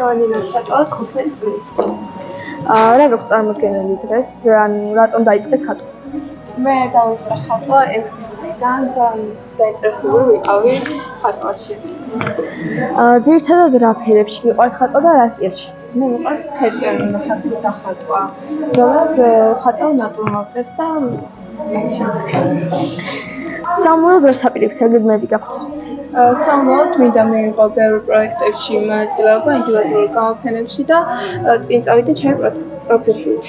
ვანილა ხატავ 15 წლის. რა გაქვს წარმოქმნილი დღეს? რატომ დაიწყე ხატვა? მე დავიწყე ხატვა 6 წლიდან, ძალიან დაინტერესებული ვიყავი ხატვაში. ძირითადად რა ფერებში გიყვართ ხატვა და რა სტილში? მე მიყვარს ფერწერული ხატვის დახატვა. ზოგადად ხატავ ნატურმორტებს და სამუროდ ვერ საპირისპირო გეგმები გაქვთ? სამმაოდ მინდა მიიღო ბევრ პროექტებში მონაწილეობა ინდივიდუალურ გამოფენებში და წინ წავიდე ჩემი პროფესიით.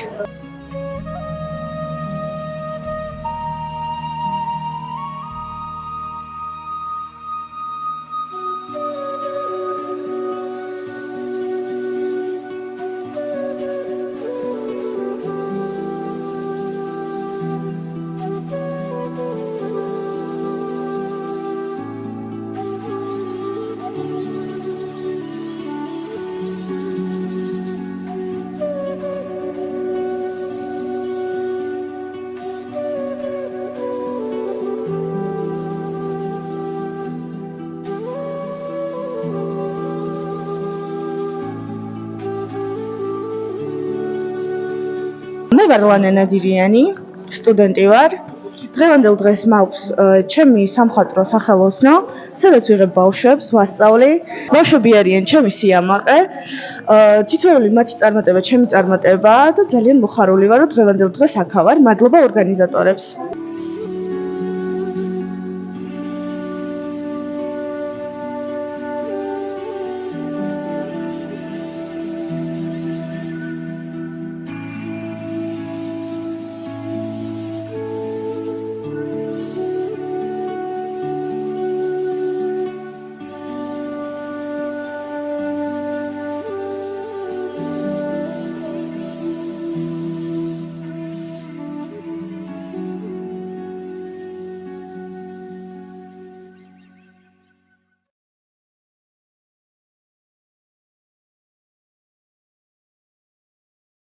მე ვარ ლანა ნადირიანი, სტუდენტი ვარ. დღევანდელ დღეს მაქვს ჩემი სამხატვრო სახელოსნო, სადაც ვიღებ ბავშვებს, ვასწავლი. ბავშვები არიან ჩემი სიამაყე. თითოეული მათი წარმატება ჩემი წარმატებაა და ძალიან მოხარული ვარ, რომ დღევანდელ დღეს აქ ვარ. მადლობა ორგანიზატორებს.